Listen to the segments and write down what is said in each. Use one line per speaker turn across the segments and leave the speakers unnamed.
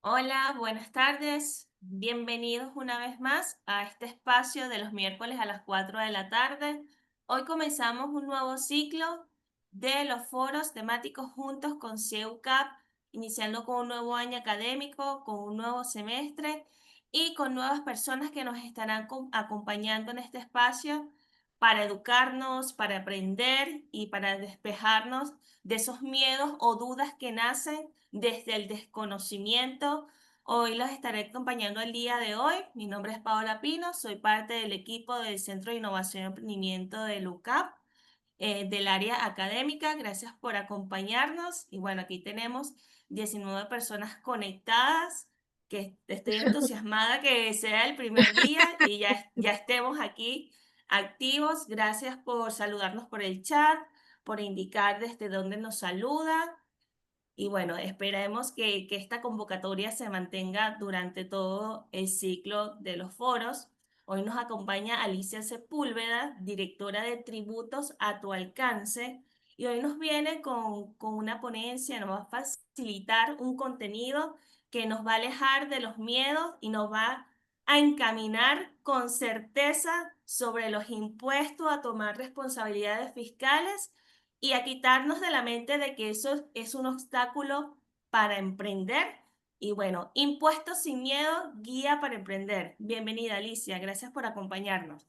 Hola, buenas tardes. Bienvenidos una vez más a este espacio de los miércoles a las 4 de la tarde. Hoy comenzamos un nuevo ciclo de los foros temáticos juntos con CEUCAP, iniciando con un nuevo año académico, con un nuevo semestre y con nuevas personas que nos estarán acompañando en este espacio para educarnos, para aprender y para despejarnos de esos miedos o dudas que nacen desde el desconocimiento. Hoy los estaré acompañando el día de hoy. Mi nombre es Paola Pino, soy parte del equipo del Centro de Innovación y Emprendimiento de LUCAP, del área académica. Gracias por acompañarnos. Y bueno, aquí tenemos 19 personas conectadas, que estoy entusiasmada que sea el primer día y ya estemos aquí activos. Gracias por saludarnos por el chat, por indicar desde dónde nos saluda. Y bueno, esperemos que esta convocatoria se mantenga durante todo el ciclo de los foros. Hoy nos acompaña Alicia Sepúlveda, directora de Tributos a tu Alcance, y hoy nos viene con una ponencia, nos va a facilitar un contenido que nos va a alejar de los miedos y nos va a encaminar con certeza sobre los impuestos, a tomar responsabilidades fiscales y a quitarnos de la mente de que eso es un obstáculo para emprender. Y bueno, Impuestos sin miedo, guía para emprender. Bienvenida, Alicia, gracias por acompañarnos.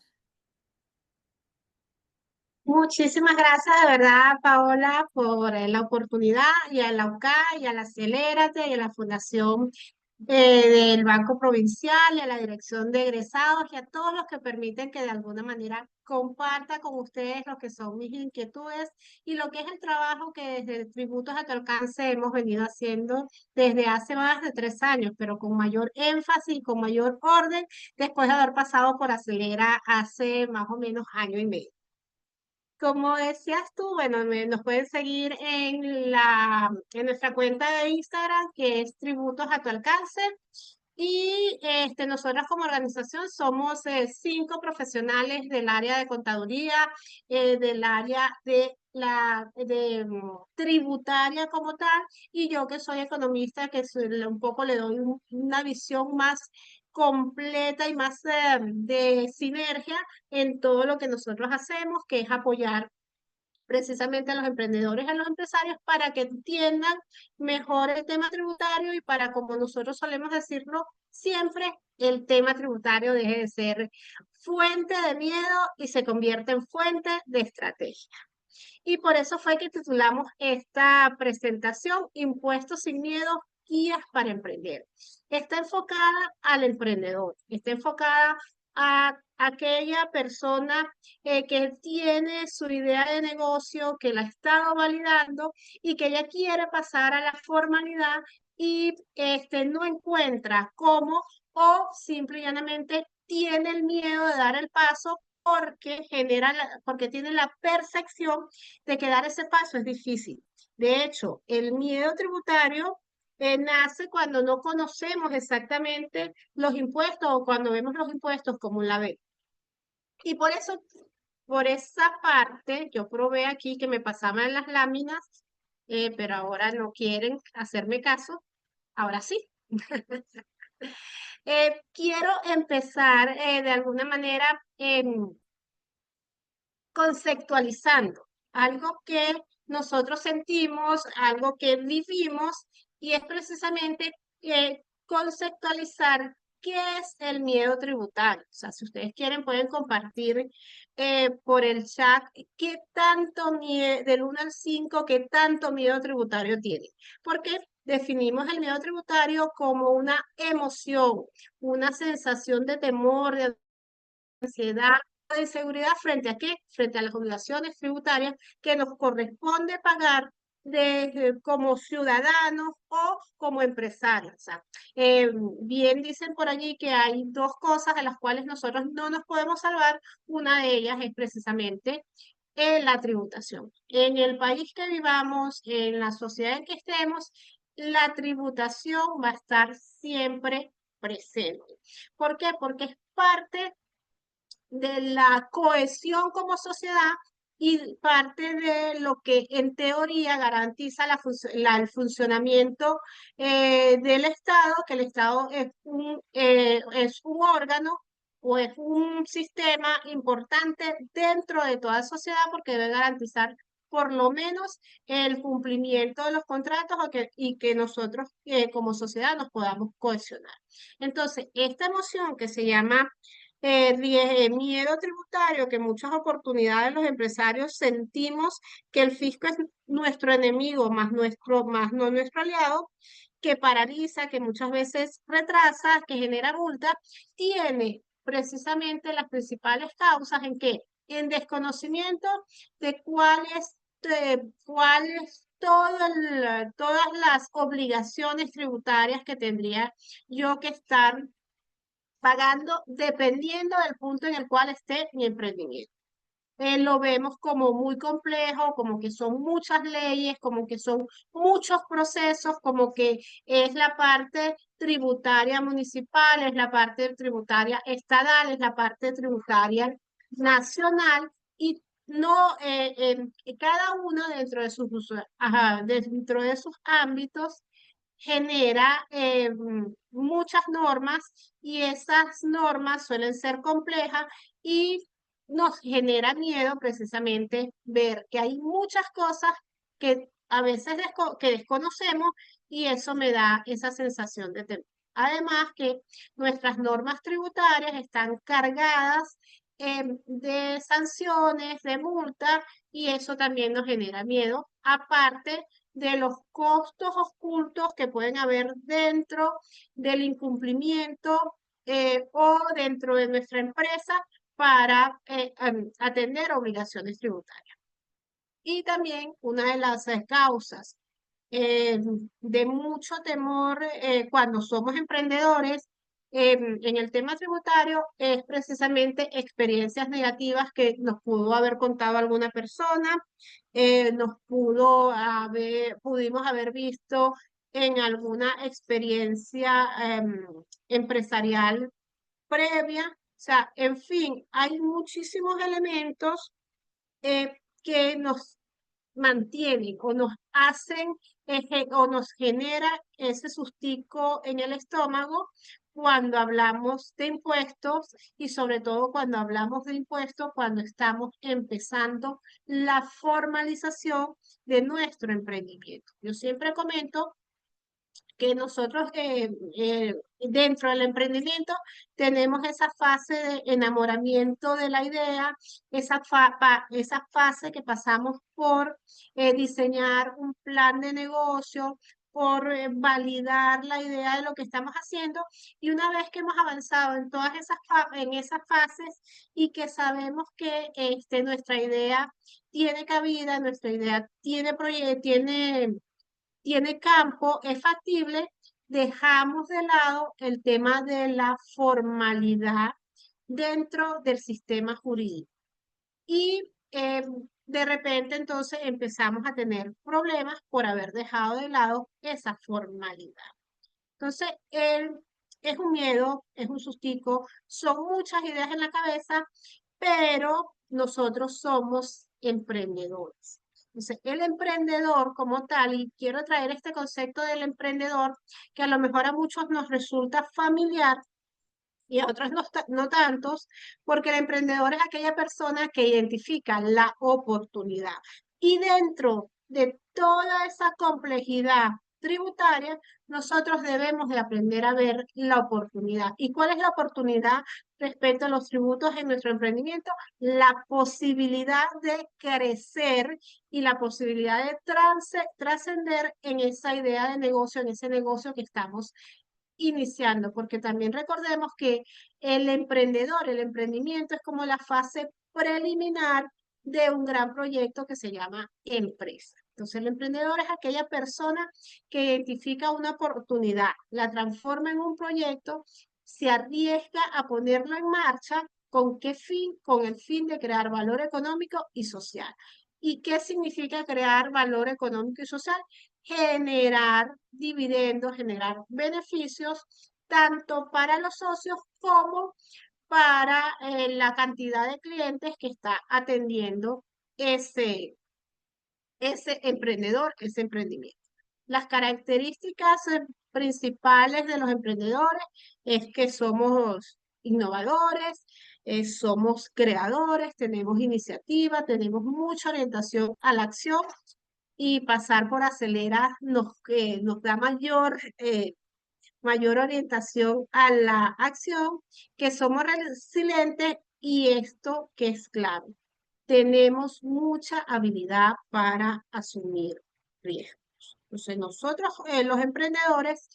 Muchísimas gracias de verdad, Paola, por la oportunidad y a la UCA y a la Celérate y a la Fundación del Banco Provincial y a la Dirección de Egresados y a todos los que permiten que de alguna manera comparta con ustedes lo que son mis inquietudes y lo que es el trabajo que desde Tributos a tu Alcance hemos venido haciendo desde hace más de 3 años, pero con mayor énfasis y con mayor orden después de haber pasado por Acelera hace más o menos año y medio. Como decías tú, bueno, nos pueden seguir en nuestra cuenta de Instagram, que es Tributos a tu Alcance. Y nosotras como organización somos 5 profesionales del área de contaduría, del área de tributaria como tal, y yo que soy economista, un poco le doy una visión más completa y más de sinergia en todo lo que nosotros hacemos, que es apoyar precisamente a los emprendedores, a los empresarios, para que entiendan mejor el tema tributario y para, como nosotros solemos decirlo, siempre el tema tributario deje de ser fuente de miedo y se convierte en fuente de estrategia. Y por eso fue que titulamos esta presentación Impuestos sin miedo, guías para emprender. Está enfocada al emprendedor, está enfocada a aquella persona que tiene su idea de negocio, que la ha estado validando y que ya quiere pasar a la formalidad y no encuentra cómo o simple y llanamente tiene el miedo de dar el paso porque tiene la percepción de que dar ese paso es difícil. De hecho, el miedo tributario nace cuando no conocemos exactamente los impuestos o cuando vemos los impuestos como la B. Y por eso, por esa parte, yo probé aquí que me pasaban las láminas, pero ahora no quieren hacerme caso. Ahora sí. Quiero empezar de alguna manera conceptualizando algo que nosotros sentimos, algo que vivimos, y es precisamente conceptualizar qué es el miedo tributario. O sea, si ustedes quieren, pueden compartir por el chat qué tanto miedo, del 1 al 5, qué tanto miedo tributario tiene. Porque definimos el miedo tributario como una emoción, una sensación de temor, de ansiedad, de inseguridad frente a qué? Frente a las obligaciones tributarias que nos corresponde pagar como ciudadanos o como empresarios. O sea, bien dicen por allí que hay dos cosas de las cuales nosotros no nos podemos salvar. Una de ellas es precisamente la tributación. En el país que vivamos, en la sociedad en que estemos, la tributación va a estar siempre presente. ¿Por qué? Porque es parte de la cohesión como sociedad y parte de lo que en teoría garantiza el funcionamiento del Estado, que el Estado es un órgano o es un sistema importante dentro de toda sociedad porque debe garantizar por lo menos el cumplimiento de los contratos y que nosotros como sociedad nos podamos cohesionar. Entonces, esta emoción que se llama miedo tributario, que en muchas oportunidades los empresarios sentimos que el fisco es nuestro enemigo, más no nuestro aliado, que paraliza, que muchas veces retrasa, que genera multa, tiene precisamente las principales causas en que en desconocimiento de cuáles todas las obligaciones tributarias que tendría yo que estar pagando dependiendo del punto en el cual esté mi emprendimiento. Lo vemos como muy complejo, como que son muchas leyes, como que son muchos procesos, como que es la parte tributaria municipal, es la parte tributaria estatal, es la parte tributaria nacional y no cada uno dentro de sus ámbitos genera muchas normas y esas normas suelen ser complejas y nos genera miedo precisamente ver que hay muchas cosas que a veces que desconocemos y eso me da esa sensación de temor. Además que nuestras normas tributarias están cargadas de sanciones, de multas y eso también nos genera miedo, aparte de los costos ocultos que pueden haber dentro del incumplimiento o dentro de nuestra empresa para atender obligaciones tributarias. Y también una de las causas eh, de mucho temor cuando somos emprendedores en el tema tributario es precisamente experiencias negativas que nos pudo haber contado alguna persona, pudimos haber visto en alguna experiencia empresarial previa. O sea, en fin, hay muchísimos elementos que nos mantienen o nos hacen o nos genera ese sustico en el estómago cuando hablamos de impuestos y sobre todo cuando hablamos de impuestos cuando estamos empezando la formalización de nuestro emprendimiento. Yo siempre comento que nosotros dentro del emprendimiento tenemos esa fase de enamoramiento de la idea, esa fase que pasamos por diseñar un plan de negocio, por validar la idea de lo que estamos haciendo y una vez que hemos avanzado en todas en esas fases y que sabemos que nuestra idea tiene cabida, nuestra idea tiene campo, es factible, dejamos de lado el tema de la formalidad dentro del sistema jurídico. Y de repente entonces empezamos a tener problemas por haber dejado de lado esa formalidad. Entonces, es un miedo, es un sustico, son muchas ideas en la cabeza, pero nosotros somos emprendedores. Entonces, el emprendedor como tal, y quiero traer este concepto del emprendedor, que a lo mejor a muchos nos resulta familiar y a otros no tantos, porque el emprendedor es aquella persona que identifica la oportunidad. Y dentro de toda esa complejidad tributaria, nosotros debemos de aprender a ver la oportunidad. ¿Y cuál es la oportunidad respecto a los tributos en nuestro emprendimiento? La posibilidad de crecer y la posibilidad de trascender en esa idea de negocio, en ese negocio que estamos iniciando, porque también recordemos que el emprendimiento es como la fase preliminar de un gran proyecto que se llama empresa. Entonces, el emprendedor es aquella persona que identifica una oportunidad, la transforma en un proyecto, se arriesga a ponerlo en marcha. ¿Con qué fin? Con el fin de crear valor económico y social. ¿Y qué significa crear valor económico y social? Generar dividendos, generar beneficios, tanto para los socios como para la cantidad de clientes que está atendiendo ese emprendedor, ese emprendimiento. Las características principales de los emprendedores es que somos innovadores, somos creadores, tenemos iniciativa, tenemos mucha orientación a la acción y pasar por Acelera nos da mayor orientación a la acción, que somos resilientes y esto que es clave. Tenemos mucha habilidad para asumir riesgos. Entonces, nosotros, los emprendedores,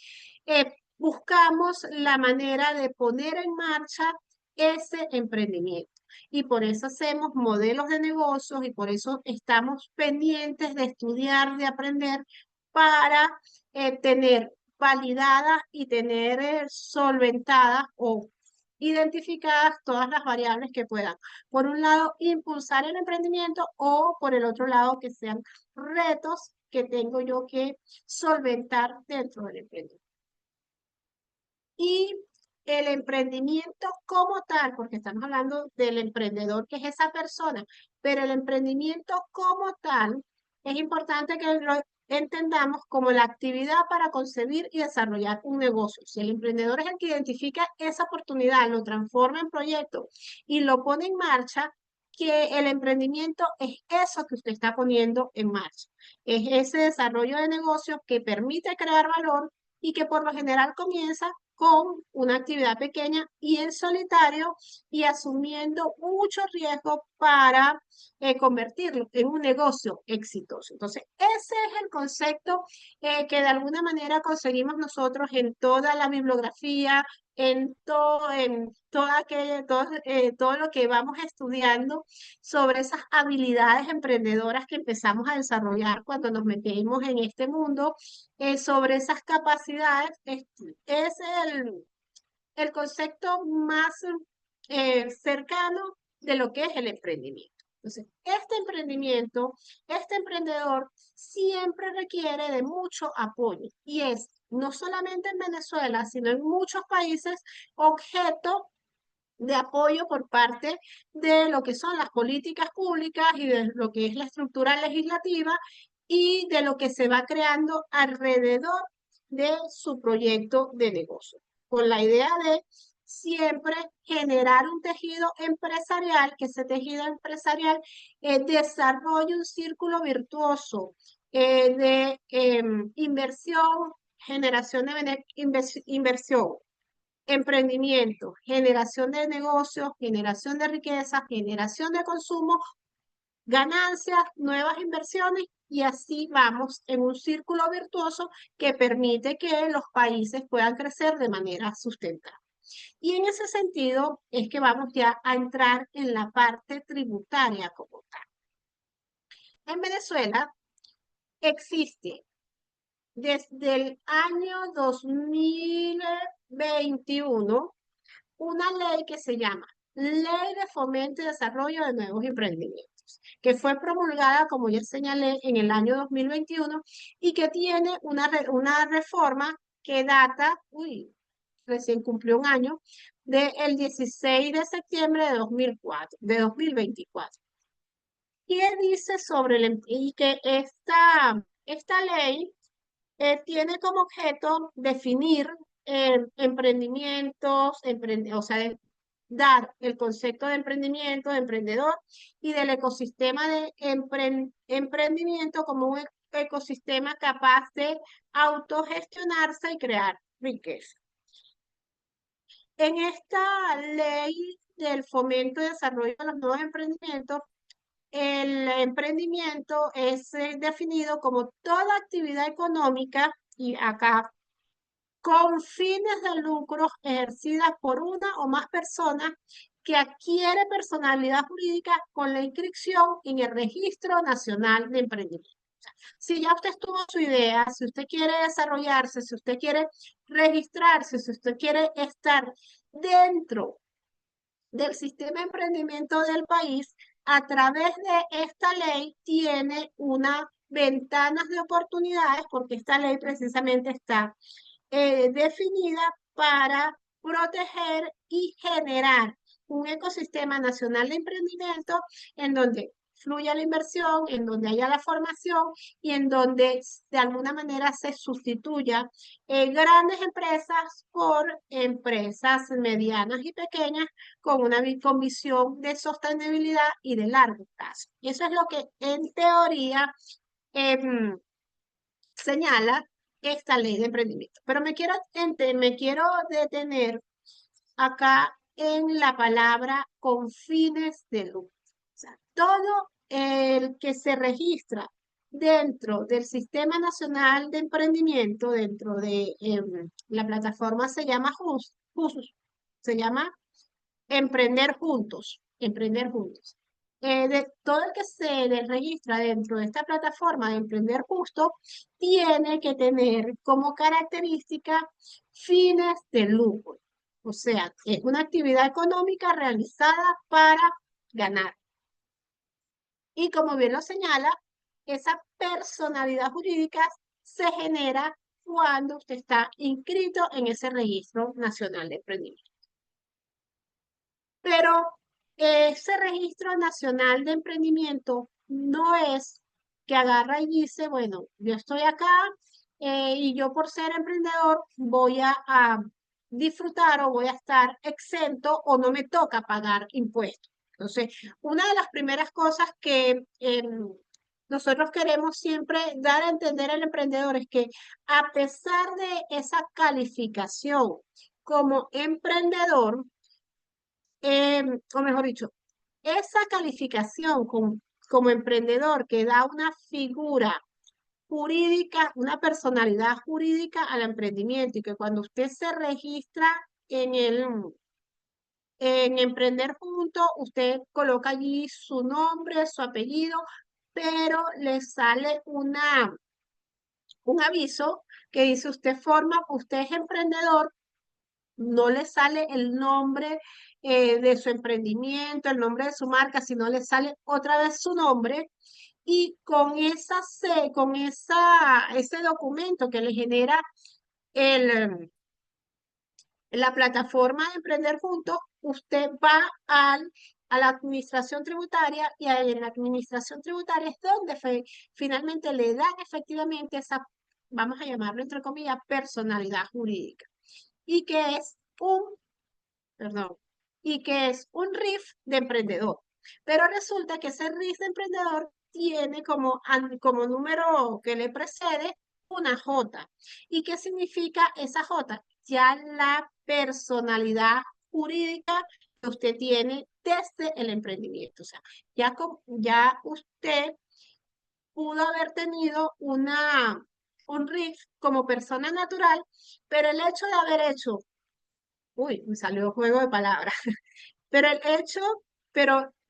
buscamos la manera de poner en marcha ese emprendimiento. Y por eso hacemos modelos de negocios y por eso estamos pendientes de estudiar, de aprender para tener validadas y tener solventadas o identificadas todas las variables que puedan, por un lado, impulsar el emprendimiento o por el otro lado, que sean retos que tengo yo que solventar dentro del emprendimiento. Y el emprendimiento como tal, porque estamos hablando del emprendedor que es esa persona, pero el emprendimiento como tal es importante que lo entendamos como la actividad para concebir y desarrollar un negocio. Si el emprendedor es el que identifica esa oportunidad, lo transforma en proyecto y lo pone en marcha, que el emprendimiento es eso que usted está poniendo en marcha. Es ese desarrollo de negocio que permite crear valor y que por lo general comienza con una actividad pequeña y en solitario y asumiendo mucho riesgo para convertirlo en un negocio exitoso. Entonces, ese es el concepto que de alguna manera conseguimos nosotros en toda la bibliografía, todo lo que vamos estudiando sobre esas habilidades emprendedoras que empezamos a desarrollar cuando nos metemos en este mundo, sobre esas capacidades, es el concepto más cercano de lo que es el emprendimiento. Entonces, este emprendedor siempre requiere de mucho apoyo y es no solamente en Venezuela, sino en muchos países objeto de apoyo por parte de lo que son las políticas públicas y de lo que es la estructura legislativa y de lo que se va creando alrededor de su proyecto de negocio, con la idea de siempre generar un tejido empresarial, que ese tejido empresarial desarrolle un círculo virtuoso de inversión, generación de inversión, emprendimiento, generación de negocios, generación de riqueza, generación de consumo, ganancias, nuevas inversiones y así vamos en un círculo virtuoso que permite que los países puedan crecer de manera sustentable. Y en ese sentido es que vamos ya a entrar en la parte tributaria como tal. En Venezuela existe desde el año 2021 una ley que se llama Ley de Fomento y Desarrollo de Nuevos Emprendimientos, que fue promulgada, como ya señalé, en el año 2021 y que tiene una reforma que data, recién cumplió un año, del 16 de septiembre de 2024. ¿Qué dice sobre y que esta ley tiene como objeto definir emprendimientos, o sea, dar el concepto de emprendimiento, de emprendedor y del ecosistema de emprendimiento como un ecosistema capaz de autogestionarse y crear riqueza? En esta ley del fomento y desarrollo de los nuevos emprendimientos, el emprendimiento es definido como toda actividad económica, y acá con fines de lucro ejercidas por una o más personas que adquiere personalidad jurídica con la inscripción en el Registro Nacional de Emprendimiento. Si ya usted tuvo su idea, si usted quiere desarrollarse, si usted quiere registrarse, si usted quiere estar dentro del sistema de emprendimiento del país, a través de esta ley tiene unas ventanas de oportunidades, porque esta ley precisamente está definida para proteger y generar un ecosistema nacional de emprendimiento en donde fluya la inversión, en donde haya la formación y en donde de alguna manera se sustituya grandes empresas por empresas medianas y pequeñas con una con visión de sostenibilidad y de largo plazo. Y eso es lo que en teoría em, señala esta ley de emprendimiento. Pero me quiero detener acá en la palabra con fines de lucro. O sea, todo el que se registra dentro del Sistema Nacional de Emprendimiento, dentro de la plataforma se llama se llama Emprender Juntos. De todo el que registra dentro de esta plataforma de Emprender Justo, tiene que tener como característica fines de lucro. O sea, es una actividad económica realizada para ganar. Y como bien lo señala, esa personalidad jurídica se genera cuando usted está inscrito en ese registro nacional de emprendimiento. Pero ese registro nacional de emprendimiento no es que agarra y dice, bueno, yo estoy acá y yo por ser emprendedor voy a disfrutar o voy a estar exento o no me toca pagar impuestos. Entonces, una de las primeras cosas que nosotros queremos siempre dar a entender al emprendedor es que a pesar de esa calificación como emprendedor, o mejor dicho, esa calificación como emprendedor que da una figura jurídica, una personalidad jurídica al emprendimiento y que cuando usted se registra en en Emprender Junto, usted coloca allí su nombre, su apellido, pero le sale un aviso que dice usted es emprendedor, no le sale el nombre de su emprendimiento, el nombre de su marca, sino le sale otra vez su nombre y con ese documento que le genera el, la plataforma de Emprender Juntos, usted va a la administración tributaria y ahí en la administración tributaria es donde finalmente le dan efectivamente esa, vamos a llamarlo entre comillas, personalidad jurídica y que es perdón, y que es un RIF de emprendedor. Pero resulta que ese RIF de emprendedor tiene como número que le precede una J. ¿Y qué significa esa J? Ya la personalidad jurídica que usted tiene desde el emprendimiento. O sea, ya usted pudo haber tenido un RIF como persona natural, pero el hecho de haber hecho, uy, me salió juego de palabras. Pero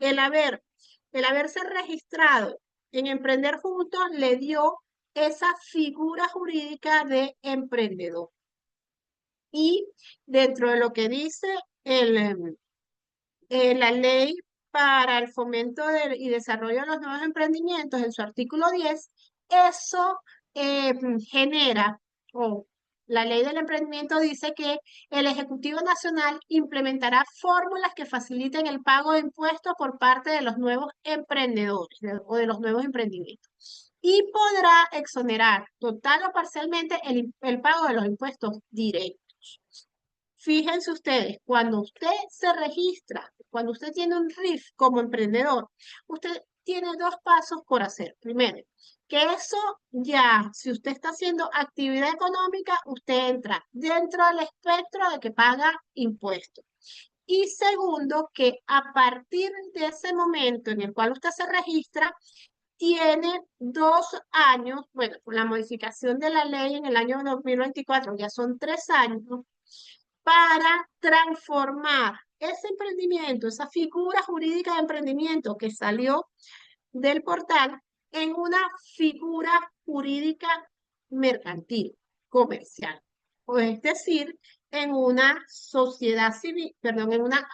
el haberse registrado en Emprender Juntos le dio esa figura jurídica de emprendedor. Y dentro de lo que dice la ley para el fomento y desarrollo de los nuevos emprendimientos, en su artículo 10, eso genera, o la ley del emprendimiento dice que el Ejecutivo Nacional implementará fórmulas que faciliten el pago de impuestos por parte de los nuevos emprendedores o de los nuevos emprendimientos. Y podrá exonerar total o parcialmente el pago de los impuestos directos. Fíjense ustedes, cuando usted se registra, cuando usted tiene un RIF como emprendedor, usted tiene dos pasos por hacer. Primero, que eso ya, si usted está haciendo actividad económica, usted entra dentro del espectro de que paga impuestos. Y segundo, que a partir de ese momento en el cual usted se registra, tiene 2 años, bueno, con la modificación de la ley en el año 2024, ya son 3 años, para transformar ese emprendimiento, esa figura jurídica de emprendimiento que salió del portal en una figura jurídica mercantil, comercial. O es decir, en una sociedad civil, perdón, en una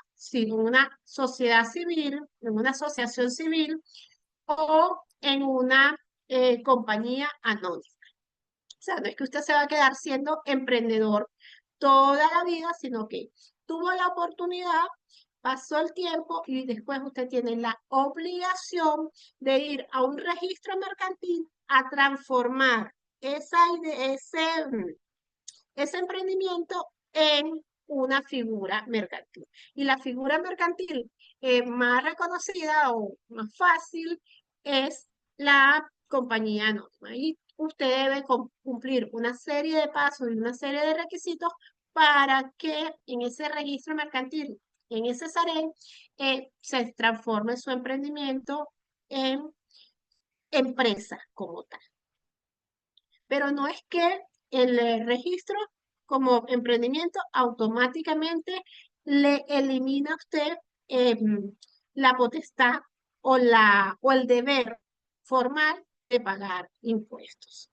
sociedad civil, en una asociación civil o en una compañía anónima. O sea, no es que usted se va a quedar siendo emprendedor toda la vida, sino que tuvo la oportunidad Pasó el tiempo y después usted tiene la obligación de ir a un registro mercantil a transformar ese emprendimiento en una figura mercantil. Y la figura mercantil más reconocida o más fácil es la compañía anónima. Y usted debe cumplir una serie de pasos y una serie de requisitos para que en ese registro mercantil, en ese SAREN, se transforme su emprendimiento en empresa como tal. Pero no es que el registro como emprendimiento automáticamente le elimina a usted la potestad o el deber formal de pagar impuestos.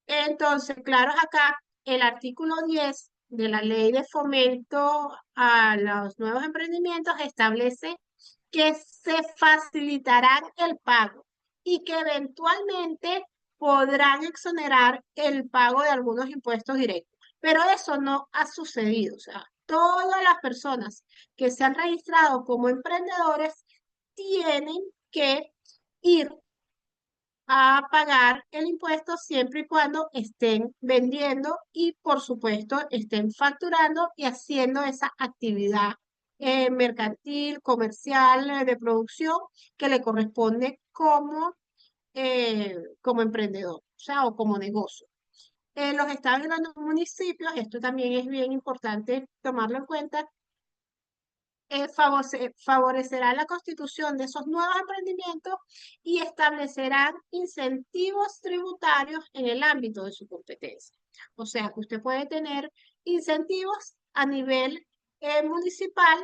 Entonces, claro, acá el artículo 10 de la Ley de Fomento a los Nuevos Emprendimientos establece que se facilitará el pago y que eventualmente podrán exonerar el pago de algunos impuestos directos. Pero eso no ha sucedido. O sea, todas las personas que se han registrado como emprendedores tienen que ir a pagar el impuesto siempre y cuando estén vendiendo y, por supuesto, estén facturando y haciendo esa actividad mercantil, comercial, de producción que le corresponde como emprendedor, o sea, o como negocio. En los estados y los municipios, esto también es bien importante tomarlo en cuenta, favorecerá la constitución de esos nuevos emprendimientos y establecerán incentivos tributarios en el ámbito de su competencia. O sea, que usted puede tener incentivos a nivel municipal,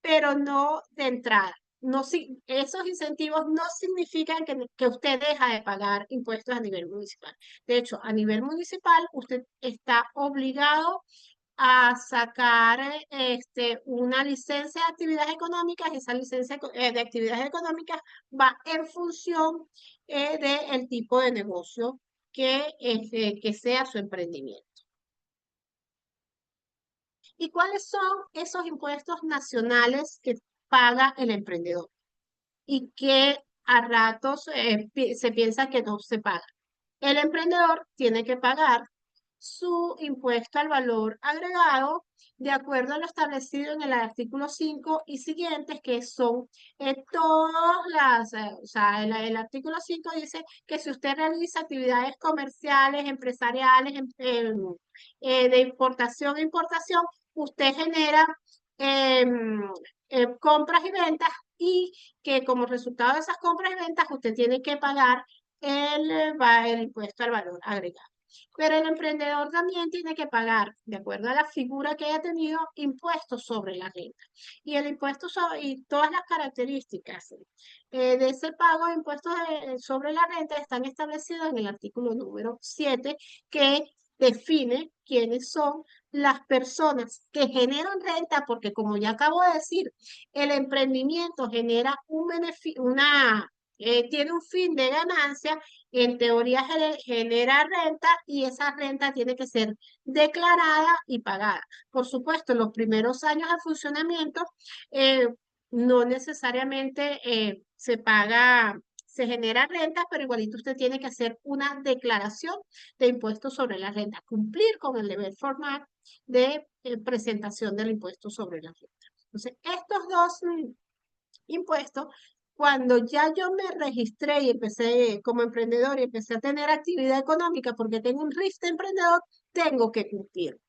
pero no de entrada. No, esos incentivos no significan que usted deja de pagar impuestos a nivel municipal. De hecho, a nivel municipal, usted está obligado a sacar una licencia de actividades económicas. Esa licencia de actividades económicas va en función del tipo de negocio que sea su emprendimiento. ¿Y cuáles son esos impuestos nacionales que paga el emprendedor y que a ratos se piensa que no se paga? El emprendedor tiene que pagar su impuesto al valor agregado de acuerdo a lo establecido en el artículo 5 y siguientes, que son o sea, el artículo 5 dice que si usted realiza actividades comerciales, empresariales, de importación e importación, usted genera em, compras y ventas y que como resultado de esas compras y ventas usted tiene que pagar el impuesto al valor agregado. Pero el emprendedor también tiene que pagar, de acuerdo a la figura que haya tenido, impuestos sobre la renta. Y el impuesto y todas las características de ese pago de impuestos sobre la renta están establecidos en el artículo número 7, que define quiénes son las personas que generan renta, porque como ya acabo de decir, el emprendimiento genera tiene un fin de ganancia, en teoría genera renta y esa renta tiene que ser declarada y pagada. Por supuesto, en los primeros años de funcionamiento eh, no necesariamente se genera renta, pero igualito usted tiene que hacer una declaración de impuestos sobre la renta, cumplir con el deber formal de presentación del impuesto sobre la renta. Entonces, estos dos impuestos, cuando ya yo me registré y empecé como emprendedor y empecé a tener actividad económica porque tengo un RIF de emprendedor, tengo que cumplir.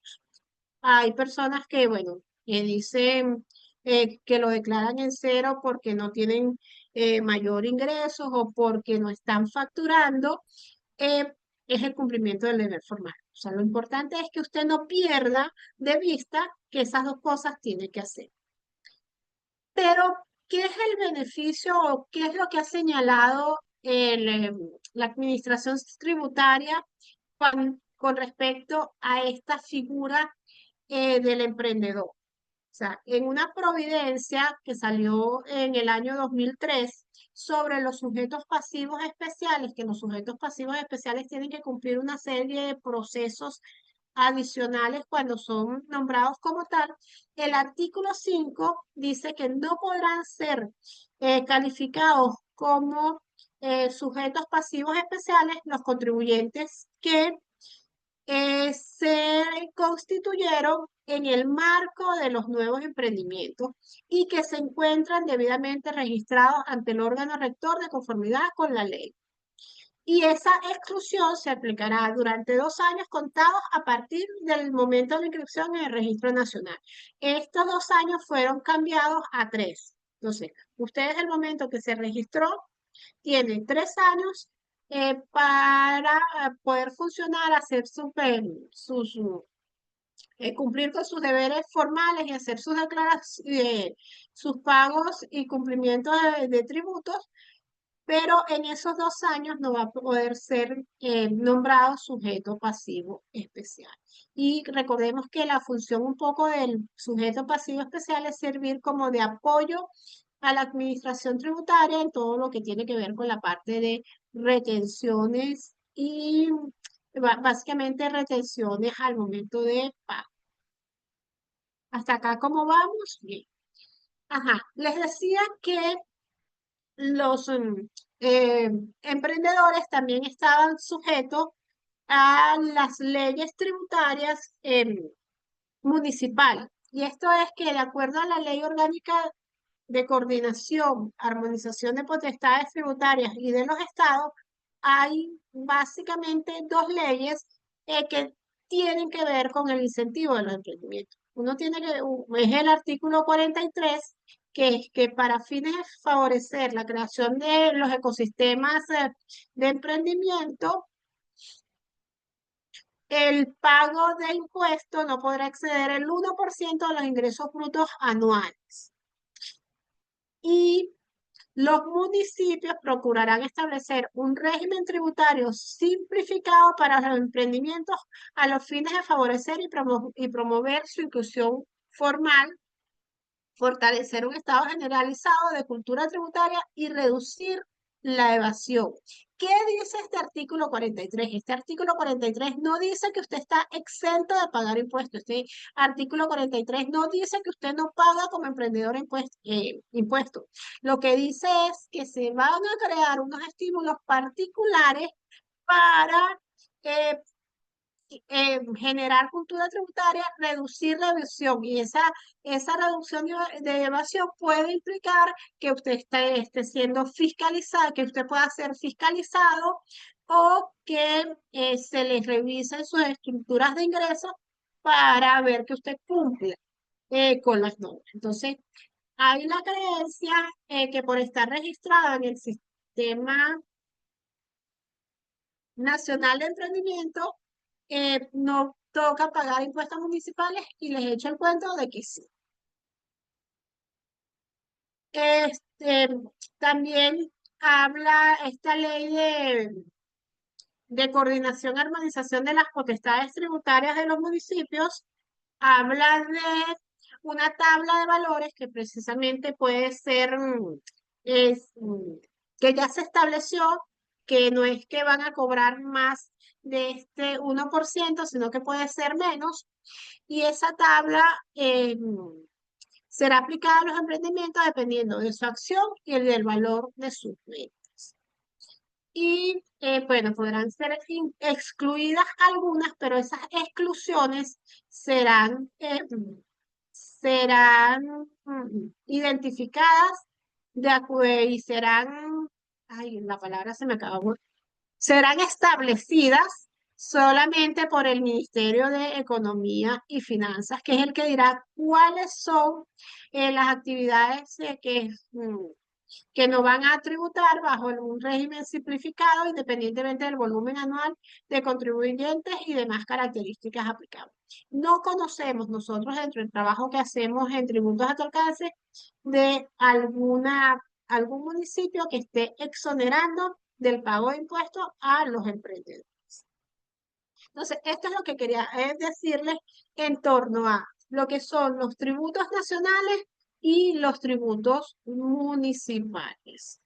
Hay personas que, bueno, dicen que lo declaran en cero porque no tienen mayor ingresos o porque no están facturando. eh, es el cumplimiento del deber formal. O sea, lo importante es que usted no pierda de vista que esas dos cosas tiene que hacer. Pero, ¿qué es el beneficio o qué es lo que ha señalado la administración tributaria con respecto a esta figura del emprendedor? O sea, en una providencia que salió en el año 2003 sobre los sujetos pasivos especiales, que los sujetos pasivos especiales tienen que cumplir una serie de procesos adicionales cuando son nombrados como tal. El artículo 5 dice que no podrán ser calificados como sujetos pasivos especiales los contribuyentes que se constituyeron en el marco de los nuevos emprendimientos y que se encuentran debidamente registrados ante el órgano rector de conformidad con la ley. Y esa exclusión se aplicará durante 2 años contados a partir del momento de la inscripción en el Registro Nacional. Estos 2 años fueron cambiados a 3. Entonces, usted desde el momento que se registró, tiene 3 años para poder funcionar, hacer cumplir con sus deberes formales y hacer sus declaraciones, sus pagos y cumplimiento de tributos, pero en esos 2 años no va a poder ser nombrado sujeto pasivo especial. Y recordemos que la función un poco del sujeto pasivo especial es servir como de apoyo a la administración tributaria en todo lo que tiene que ver con la parte de retenciones y básicamente retenciones al momento de pago. Hasta acá, ¿cómo vamos? Bien. Ajá, les decía que los eh, emprendedores también estaban sujetos a las leyes tributarias municipales. Y esto es que de acuerdo a la Ley Orgánica de Coordinación, Armonización de Potestades Tributarias y de los estados, hay básicamente dos leyes que tienen que ver con el incentivo de los emprendimientos. Uno tiene que, es el artículo 43, que es que para fines de favorecer la creación de los ecosistemas de emprendimiento, el pago de impuestos no podrá exceder el 1% de los ingresos brutos anuales. Y los municipios procurarán establecer un régimen tributario simplificado para los emprendimientos a los fines de favorecer y promover su inclusión formal, fortalecer un estado generalizado de cultura tributaria y reducir la evasión. ¿Qué dice este artículo 43? Este artículo 43 no dice que usted está exento de pagar impuestos. Este artículo 43 no dice que usted no paga como emprendedor impuestos. Lo que dice es que se van a crear unos estímulos particulares para eh, generar cultura tributaria, reducir la evasión. Y esa reducción de evasión puede implicar que usted esté siendo fiscalizado, que usted pueda ser fiscalizado o que se le revisen sus estructuras de ingresos para ver que usted cumple con las normas. Entonces, hay la creencia que por estar registrado en el Sistema Nacional de Emprendimiento, no toca pagar impuestos municipales y les echo el cuento de que sí. Este, también habla esta ley de coordinación y armonización de las potestades tributarias de los municipios, habla de una tabla de valores que precisamente puede ser, que ya se estableció, que no es que van a cobrar más de este 1%, sino que puede ser menos, y esa tabla será aplicada a los emprendimientos dependiendo de su acción y el del valor de sus ventas. Y bueno, podrán ser excluidas algunas, pero esas exclusiones serán identificadas y serán, ay, la palabra se me acabó, serán establecidas solamente por el Ministerio de Economía y Finanzas, que es el que dirá cuáles son las actividades que no van a tributar bajo un régimen simplificado, independientemente del volumen anual de contribuyentes y demás características aplicables. No conocemos nosotros dentro del trabajo que hacemos en tributos a tu alcance de algún municipio que esté exonerando del pago de impuestos a los emprendedores. Entonces, esto es lo que quería decirles en torno a lo que son los tributos nacionales y los tributos municipales.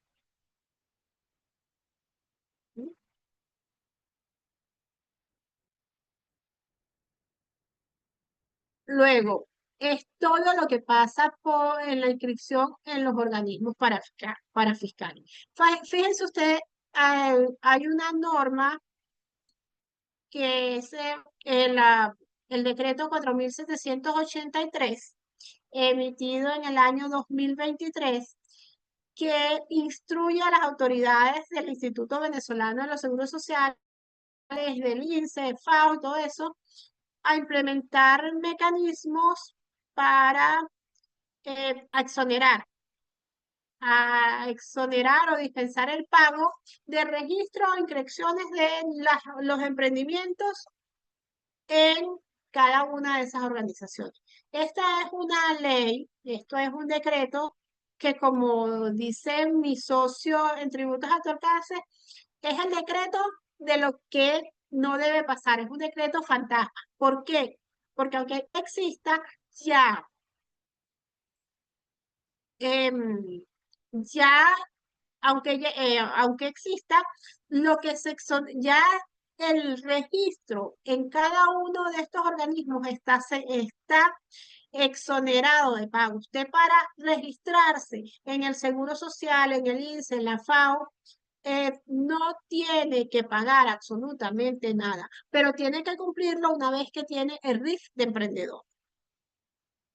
Luego, es todo lo que pasa en la inscripción en los organismos para fiscales. Fíjense ustedes, hay una norma que es el decreto 4783 emitido en el año 2023, que instruye a las autoridades del Instituto Venezolano de los Seguros Sociales, del INSE, FAO, todo eso, a implementar mecanismos para exonerar o dispensar el pago de registro o inscripciones de los emprendimientos en cada una de esas organizaciones. Esta es una ley, esto es un decreto que, como dice mi socio en Tributos Atorcases, es el decreto de lo que no debe pasar, es un decreto fantasma. ¿Por qué? Porque aunque exista, ya, ya aunque exista, lo que ya el registro en cada uno de estos organismos está exonerado de pago. Usted, para registrarse en el Seguro Social, en el INSE, en la FAO, no tiene que pagar absolutamente nada, pero tiene que cumplirlo una vez que tiene el RIF de emprendedor.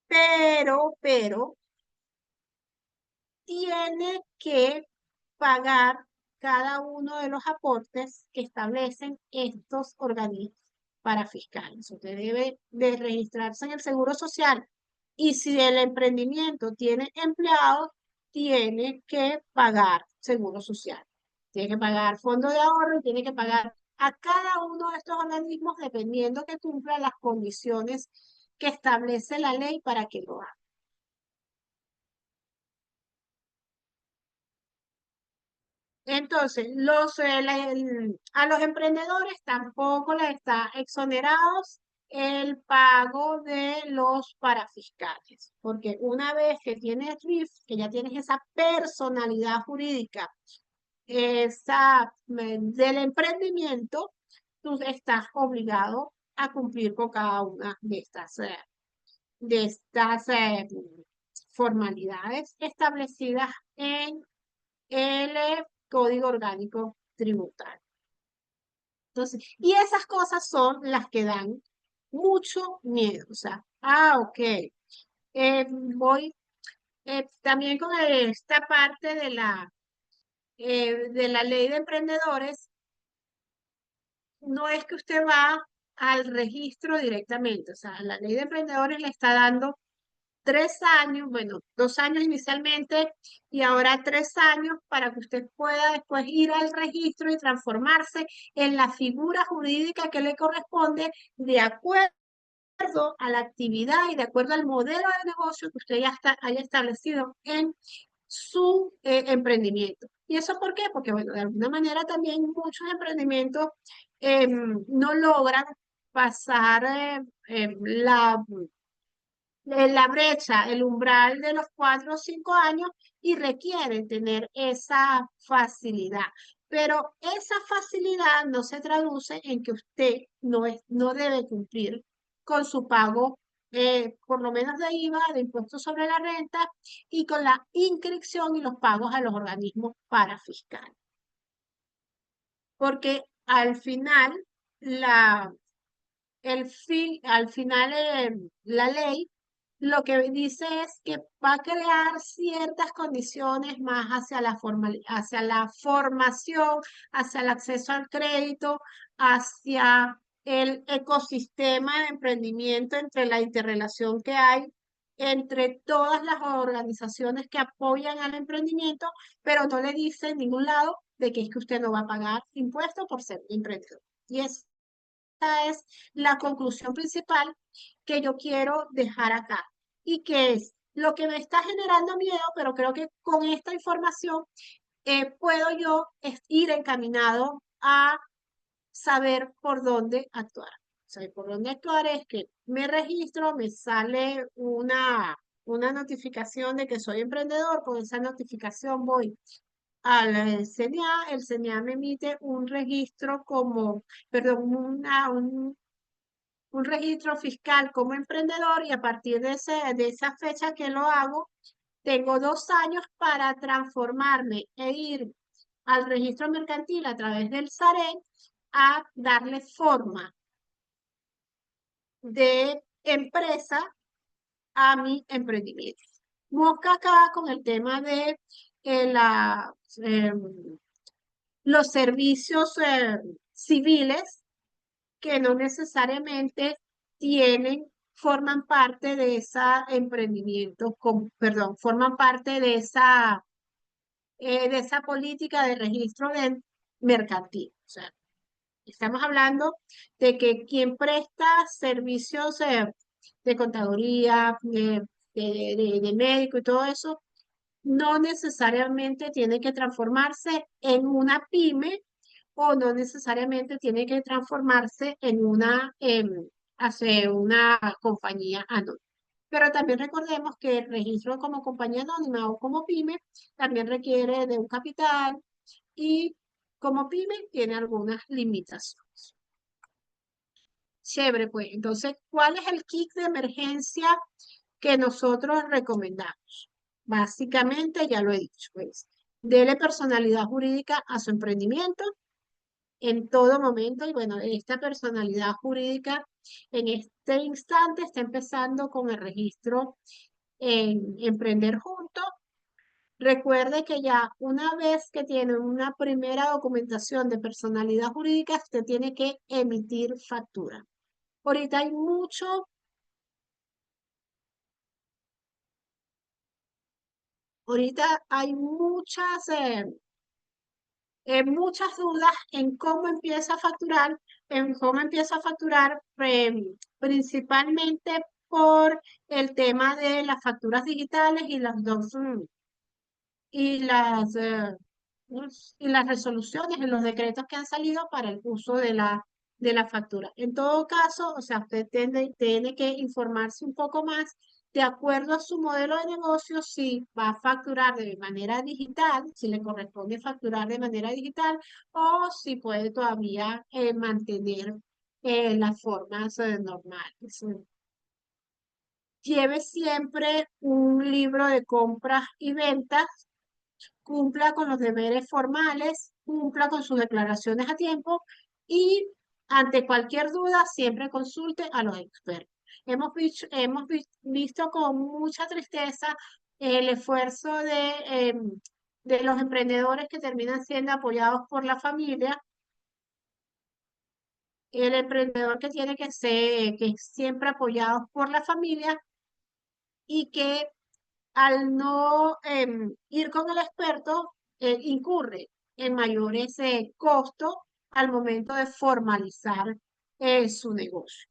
Pero, tiene que pagar cada uno de los aportes que establecen estos organismos para fiscales. Usted debe de registrarse en el Seguro Social, y si el emprendimiento tiene empleados, tiene que pagar Seguro Social. Tiene que pagar fondo de ahorro y tiene que pagar a cada uno de estos organismos dependiendo que cumpla las condiciones que establece la ley para que lo haga. Entonces, a los emprendedores tampoco les está exonerados el pago de los parafiscales, porque una vez que tienes RIF, que ya tienes esa personalidad jurídica, del emprendimiento, tú estás obligado a cumplir con cada una de estas formalidades establecidas en el Código Orgánico Tributario. Entonces, y esas cosas son las que dan mucho miedo. O sea, ok, voy también con esta parte de la ley de emprendedores. No es que usted va al registro directamente, o sea, la ley de emprendedores le está dando 3 años, bueno, 2 años inicialmente y ahora 3 años para que usted pueda después ir al registro y transformarse en la figura jurídica que le corresponde de acuerdo a la actividad y de acuerdo al modelo de negocio que usted ya haya establecido en su emprendimiento. ¿Y eso por qué? Porque, bueno, de alguna manera también muchos emprendimientos no logran pasar la brecha, el umbral de los 4 o 5 años, y requieren tener esa facilidad. Pero esa facilidad no se traduce en que usted no debe cumplir con su pago, por lo menos de IVA, de impuestos sobre la renta, y con la inscripción y los pagos a los organismos parafiscales. Porque al final, la ley lo que dice es que va a crear ciertas condiciones más hacia la formación, hacia el acceso al crédito, hacia el ecosistema de emprendimiento, entre la interrelación que hay entre todas las organizaciones que apoyan al emprendimiento, pero no le dice en ningún lado de que es que usted no va a pagar impuestos por ser emprendedor. Y esa es la conclusión principal que yo quiero dejar acá, y que es lo que me está generando miedo, pero creo que con esta información puedo yo ir encaminado a saber por dónde actuar. O sea, por dónde actuar es que me registro, me sale una notificación de que soy emprendedor. Con esa notificación voy al CNA, el CNA me emite un registro perdón, un registro fiscal como emprendedor y a partir de esa fecha que lo hago, tengo 2 años para transformarme e ir al registro mercantil a través del SAREN a darle forma de empresa a mi emprendimiento. Mosca acá con el tema de la, eh, los servicios civiles que no necesariamente forman parte de ese emprendimiento, perdón, forman parte de esa política de registro de mercantil. O sea, estamos hablando de que quien presta servicios de contaduría, de médico y todo eso, no necesariamente tiene que transformarse en una pyme o no necesariamente tiene que transformarse en hacer una compañía anónima. Pero también recordemos que el registro como compañía anónima o como pyme también requiere de un capital y como pyme tiene algunas limitaciones. Chévere, pues. Entonces, ¿cuál es el kit de emergencia que nosotros recomendamos? Básicamente, ya lo he dicho, pues, dele personalidad jurídica a su emprendimiento en todo momento. Y bueno, esta personalidad jurídica en este instante está empezando con el registro en Emprender Juntos. Recuerde que ya una vez que tiene una primera documentación de personalidad jurídica, usted tiene que emitir factura. Ahorita hay ahorita hay muchas dudas en cómo empieza a facturar, principalmente por el tema de las facturas digitales y y las, eh, y las resoluciones y los decretos que han salido para el uso de la factura. En todo caso, o sea, usted tiene que informarse un poco más de acuerdo a su modelo de negocio, si va a facturar de manera digital, si le corresponde facturar de manera digital o si puede todavía mantener las formas normales. Lleve siempre un libro de compras y ventas, cumpla con los deberes formales, cumpla con sus declaraciones a tiempo y ante cualquier duda siempre consulte a los expertos. Visto con mucha tristeza el esfuerzo de los emprendedores que terminan siendo apoyados por la familia, el emprendedor que tiene que es siempre apoyado por la familia y que al no ir con el experto, incurre en mayores costos al momento de formalizar su negocio.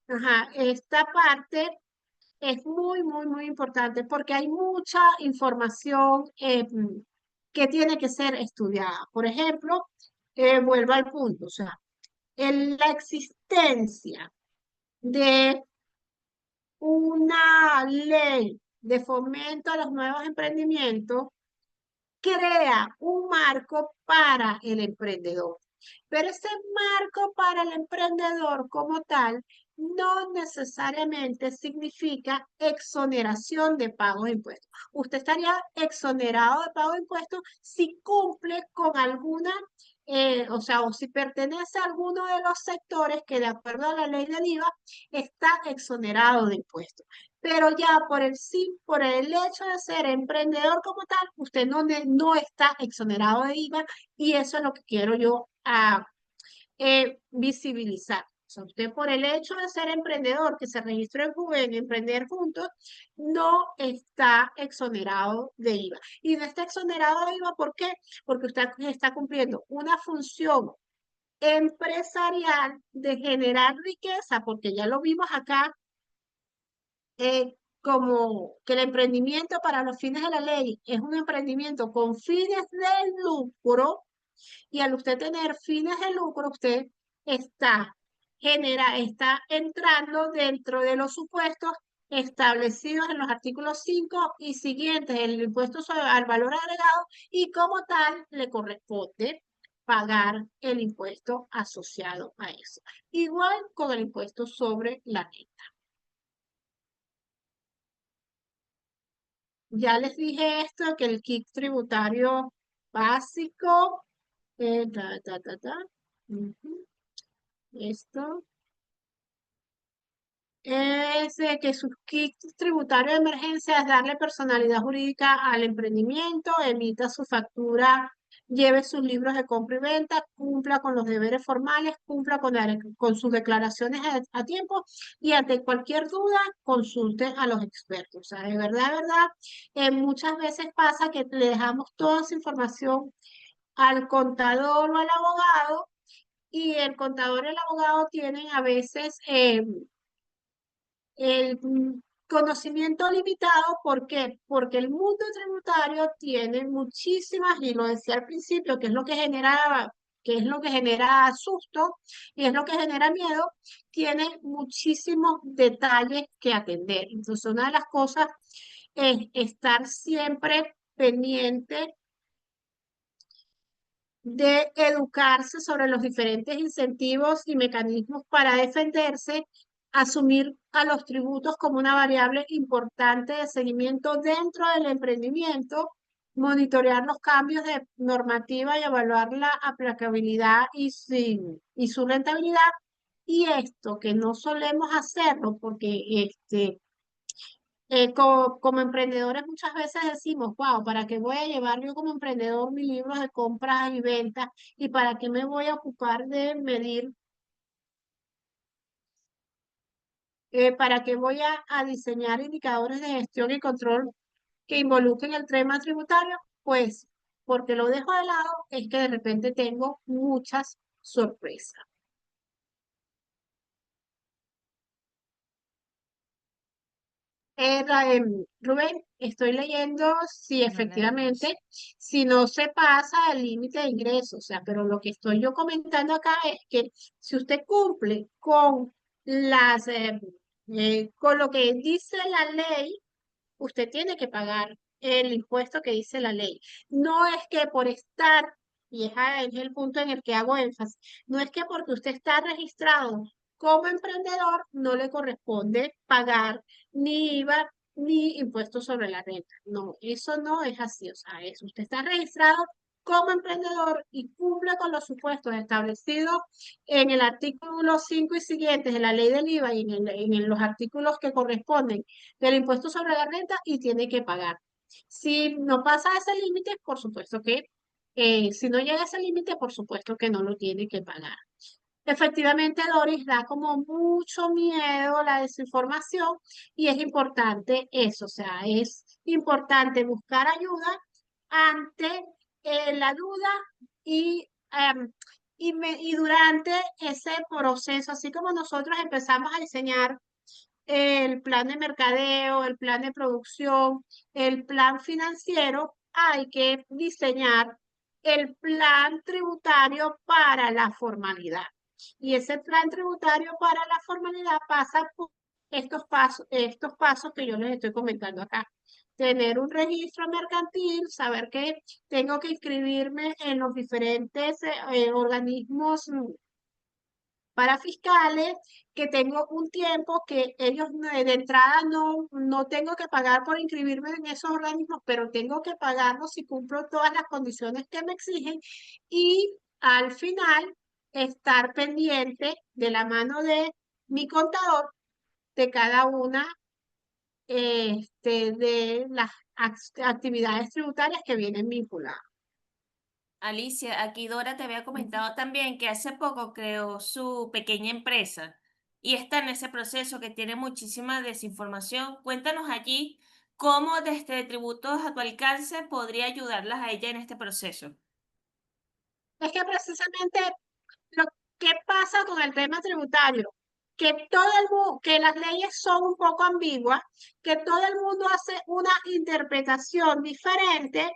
Ajá, esta parte es muy importante porque hay mucha información que tiene que ser estudiada. Por ejemplo, vuelvo al punto, o sea, la existencia de una ley de fomento a los nuevos emprendimientos crea un marco para el emprendedor. Pero ese marco para el emprendedor como tal no necesariamente significa exoneración de pago de impuestos. Usted estaría exonerado de pago de impuestos si cumple con alguna, o sea, o si pertenece a alguno de los sectores que de acuerdo a la ley del IVA está exonerado de impuestos. Pero ya por el hecho de ser emprendedor como tal, usted no está exonerado de IVA y eso es lo que quiero yo visibilizar. O sea, usted por el hecho de ser emprendedor que se registró en Emprender Juntos, no está exonerado de IVA. Y no está exonerado de IVA, ¿por qué? Porque usted está cumpliendo una función empresarial de generar riqueza, porque ya lo vimos acá, como que el emprendimiento para los fines de la ley es un emprendimiento con fines de lucro, y al usted tener fines de lucro, usted está entrando dentro de los supuestos establecidos en los artículos 5 y siguientes del impuesto al valor agregado y como tal le corresponde pagar el impuesto asociado a eso. Igual con el impuesto sobre la renta. Ya les dije esto, que el kit tributario básico, ta, ta, ta, ta, ujú, esto. Es que su kit tributario de emergencia es darle personalidad jurídica al emprendimiento, emita su factura, lleve sus libros de compra y venta, cumpla con los deberes formales, cumpla con sus declaraciones a tiempo y ante cualquier duda consulte a los expertos. O sea, de verdad, muchas veces pasa que le dejamos toda esa información al contador o al abogado y el contador y el abogado tienen a veces el conocimiento limitado. ¿Por qué? Porque el mundo tributario tiene muchísimas, y lo decía al principio, que es lo que genera susto y es lo que genera miedo, tiene muchísimos detalles que atender. Entonces, una de las cosas es estar siempre pendiente de educarse sobre los diferentes incentivos y mecanismos para defenderse, asumir a los tributos como una variable importante de seguimiento dentro del emprendimiento, monitorear los cambios de normativa y evaluar la aplicabilidad y su rentabilidad. Y esto que no solemos hacerlo porque como emprendedores muchas veces decimos, wow, ¿para qué voy a llevar yo como emprendedor mis libros de compras y ventas? ¿Y para qué me voy a ocupar de medir? ¿Para qué voy a diseñar indicadores de gestión y control que involucren el tema tributario? Pues porque lo dejo de lado es que de repente tengo muchas sorpresas. Rubén, estoy leyendo si
Vale.
efectivamente, si no se pasa el límite de ingresos, o sea, pero lo que estoy yo comentando acá es que si usted cumple con con lo que dice la ley, usted tiene que pagar el impuesto que dice la ley. No es que por estar, y es el punto en el que hago énfasis, no es que porque usted está registrado como emprendedor no le corresponde pagar ni IVA ni impuestos sobre la renta. No, eso no es así. O sea, es usted está registrado como emprendedor y cumple con los supuestos establecidos en el artículo 5 y siguientes de la ley del IVA y en los artículos que corresponden del impuesto sobre la renta y tiene que pagar. Si no pasa ese límite, por supuesto que, si no llega a ese límite, por supuesto que no lo tiene que pagar. Efectivamente, Doris, da como mucho miedo la desinformación y es importante eso, o sea, es importante buscar ayuda ante la duda y, y durante ese proceso, así como nosotros empezamos a diseñar el plan de mercadeo, el plan de producción, el plan financiero, hay que diseñar el plan tributario para la formalidad. Y ese plan tributario para la formalidad pasa por estos pasos que yo les estoy comentando acá. Tener un registro mercantil, saber que tengo que inscribirme en los diferentes organismos para fiscales, que tengo un tiempo que ellos de entrada no tengo que pagar por inscribirme en esos organismos, pero tengo que pagarlos si cumplo todas las condiciones que me exigen y al final estar pendiente de la mano de mi contador de cada una de las actividades tributarias que vienen vinculadas.
Alicia, aquí Dora te había comentado también que hace poco creó su pequeña empresa y está en ese proceso que tiene muchísima desinformación. Cuéntanos allí cómo desde Tributos a tu alcance podría ayudarlas a ella en este proceso.
Es que precisamente lo que pasa con el tema tributario, que todo el mundo, que las leyes son un poco ambiguas, que todo el mundo hace una interpretación diferente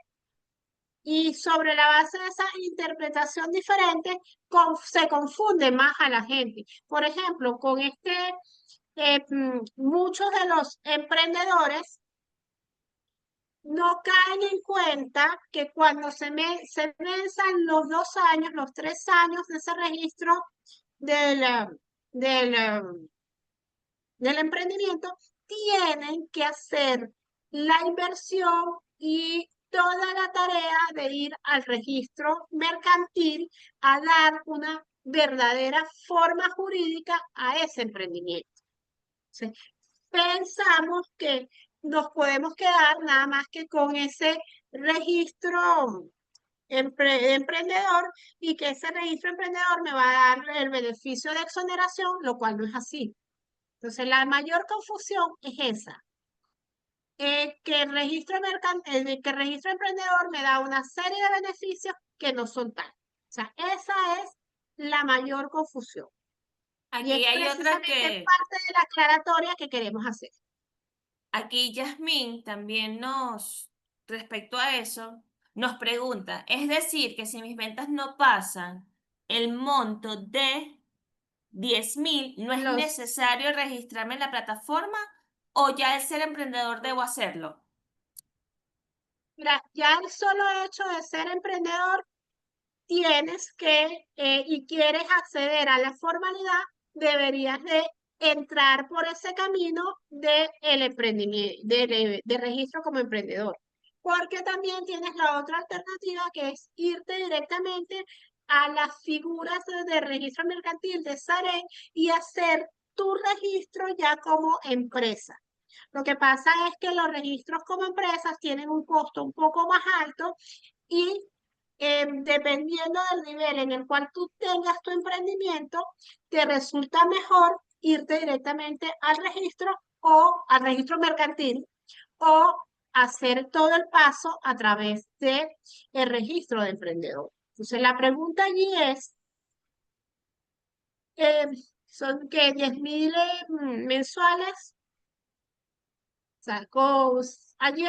y sobre la base de esa interpretación diferente se confunde más a la gente. Por ejemplo, con muchos de los emprendedores no caen en cuenta que cuando se venzan los 2 años, los 3 años de ese registro del, del, del emprendimiento, tienen que hacer la inversión y toda la tarea de ir al registro mercantil a dar una verdadera forma jurídica a ese emprendimiento. ¿Sí? Pensamos que nos podemos quedar nada más que con ese registro emprendedor y que ese registro emprendedor me va a dar el beneficio de exoneración, lo cual no es así. Entonces, la mayor confusión es esa, que el registro emprendedor me da una serie de beneficios que no son tal. O sea, esa es la mayor confusión. Y es
Aquí hay otra
precisamente
que,
parte de la aclaratoria que queremos hacer.
aquí Yasmín también respecto a eso, nos pregunta, es decir, que si mis ventas no pasan el monto de 10.000, ¿no es
Los,
necesario registrarme en la plataforma o ya al ser emprendedor debo hacerlo?
mira, ya el solo hecho de ser emprendedor tienes y quieres acceder a la formalidad, deberías de entrar por ese camino de el emprendimiento, de registro como emprendedor. Porque también tienes la otra alternativa que es irte directamente a las figuras de registro mercantil de SAREN y hacer tu registro ya como empresa. Lo que pasa es que los registros como empresas tienen un costo un poco más alto y dependiendo del nivel en el cual tú tengas tu emprendimiento, te resulta mejor irte directamente al registro mercantil o hacer todo el paso a través de el registro de emprendedor. Entonces, la pregunta allí es, eh, ¿son que 10.000 mensuales? Sea, allí,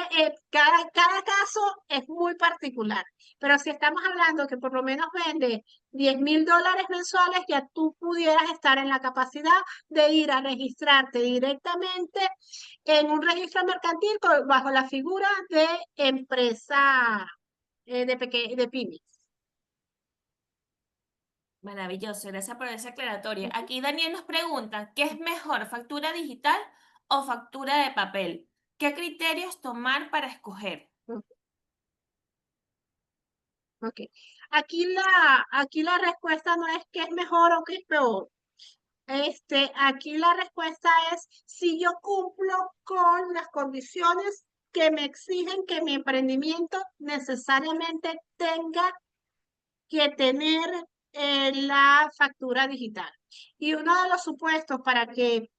cada caso es muy particular, pero si estamos hablando que por lo menos vende $10.000 mensuales, ya tú pudieras estar en la capacidad de ir a registrarte directamente en un registro mercantil bajo la figura de empresa de pymes.
Maravilloso, gracias por esa aclaratoria. Aquí Daniel nos pregunta, ¿qué es mejor, factura digital o factura de papel? ¿Qué criterios tomar para escoger?
Ujú. Ok. Aquí la respuesta no es qué es mejor o qué es peor. Aquí la respuesta es si yo cumplo con las condiciones que me exigen que mi emprendimiento necesariamente tenga que tener la factura digital. Y uno de los supuestos para que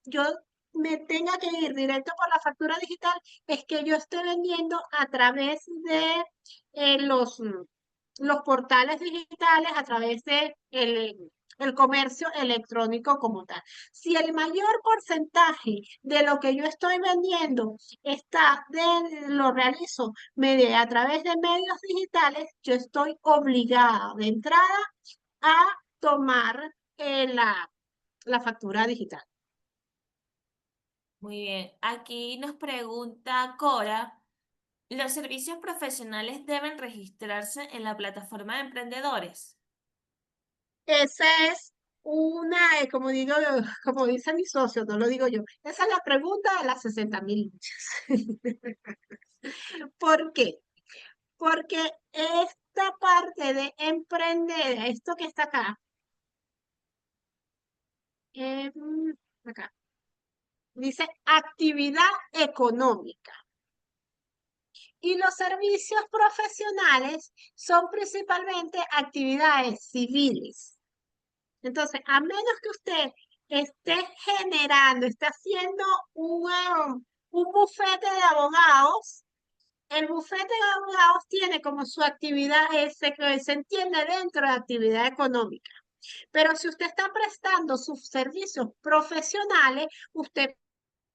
yo me tenga que ir directo por la factura digital es que yo esté vendiendo a través de los portales digitales, a través de el comercio electrónico como tal. Si el mayor porcentaje de lo que yo estoy vendiendo lo realizo a través de medios digitales, yo estoy obligada de entrada a tomar la factura digital.
Muy bien, aquí nos pregunta Cora, ¿los servicios profesionales deben registrarse en la plataforma de emprendedores?
Esa es como digo, como dice mi socio, no lo digo yo, esa es la pregunta de las 60.000 ¿Por qué? Porque esta parte de emprender, esto que está acá, eh, mm, acá, dice actividad económica. Y los servicios profesionales son principalmente actividades civiles. Entonces, a menos que usted esté haciendo un bufete de abogados, el bufete de abogados tiene como su actividad, que se entiende dentro de actividad económica. Pero si usted está prestando sus servicios profesionales, usted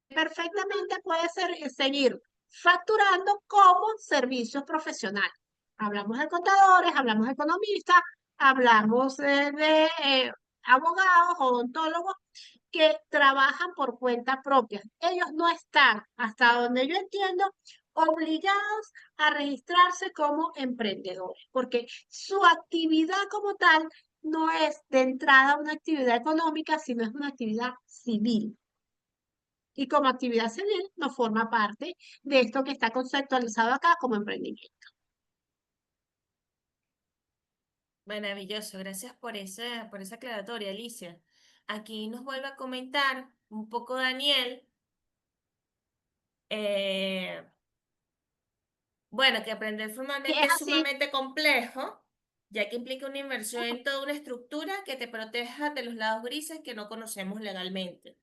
perfectamente puede seguir facturando como servicios profesionales. Hablamos de contadores, hablamos de economistas, hablamos de abogados, odontólogos que trabajan por cuenta propia. Ellos no están, hasta donde yo entiendo, obligados a registrarse como emprendedores, porque su actividad como tal no es de entrada una actividad económica, sino es una actividad civil. Y como actividad civil no forma parte de esto que está conceptualizado acá como emprendimiento.
Maravilloso, gracias por esa aclaratoria, Alicia. Aquí nos vuelve a comentar un poco Daniel. eh, bueno, que aprender
Y es
formalmente es
así,
sumamente complejo, ya que implica una inversión en toda una estructura que te proteja de los lados grises que no conocemos legalmente.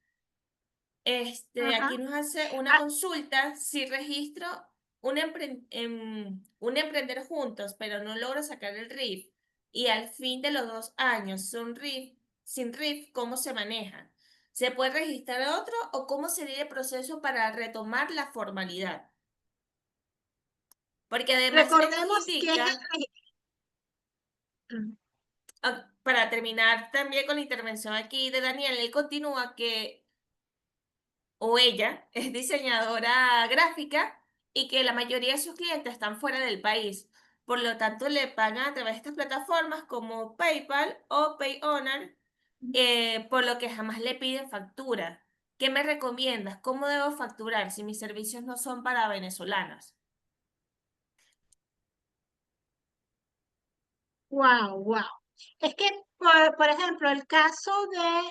ajá.
Aquí nos hace una
Ah,
consulta si registro un emprender juntos, pero no logro sacar el RIF y al fin de los 2 años son RIF, sin RIF, ¿cómo se maneja? ¿Se puede registrar otro o cómo sería el proceso para retomar la formalidad? Porque además él nos
recordemos que es
indica, para terminar también con la intervención aquí de Daniel, él continúa que o ella es diseñadora gráfica y que la mayoría de sus clientes están fuera del país. Por lo tanto, le pagan a través de estas plataformas como PayPal o PayHonor, por lo que jamás le piden factura. ¿Qué me recomiendas? ¿Cómo debo facturar si mis servicios no son para venezolanos?
wow, wow. Es que, por ejemplo, el caso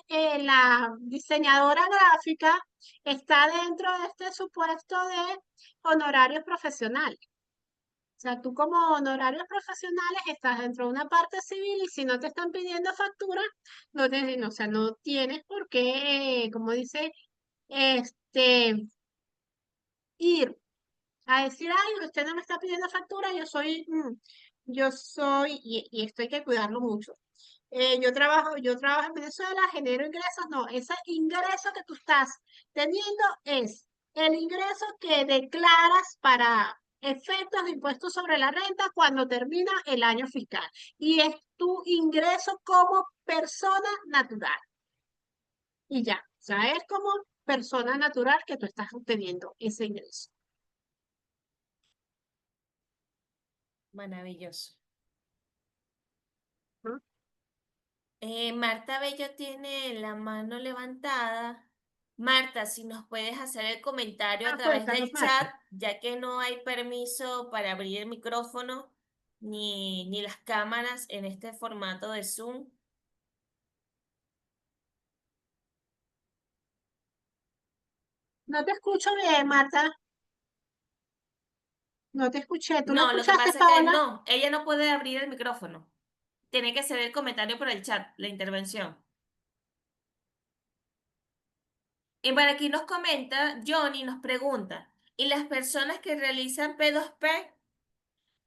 de la diseñadora gráfica está dentro de este supuesto de honorarios profesionales. O sea, tú como honorarios profesionales estás dentro de una parte civil y si no te están pidiendo factura, o sea, no tienes por qué, como dice, este, ir a decir, ay, usted no me está pidiendo factura, y esto hay que cuidarlo mucho. Yo trabajo en Venezuela, genero ingresos, no, ese ingreso que tú estás teniendo es el ingreso que declaras para efectos de impuestos sobre la renta cuando termina el año fiscal. Y es tu ingreso como persona natural. Y ya, o sea, es como persona natural que tú estás obteniendo ese ingreso.
Maravilloso.
¿No?
Marta Bello tiene la mano levantada. Marta, si nos puedes hacer el comentario a
Ah,
través
cuéntanos,
del
Marta.
chat, ya que no hay permiso para abrir el micrófono ni las cámaras en este formato de Zoom.
No te escucho bien, Marta. No te escuché. ¿Tú la
No, lo que
escuchaste,
pasa es que
Paola?
no, ella no puede abrir el micrófono. Tiene que ser el comentario por el chat, la intervención. Y por aquí nos comenta, Johnny nos pregunta, ¿y las personas que realizan P2P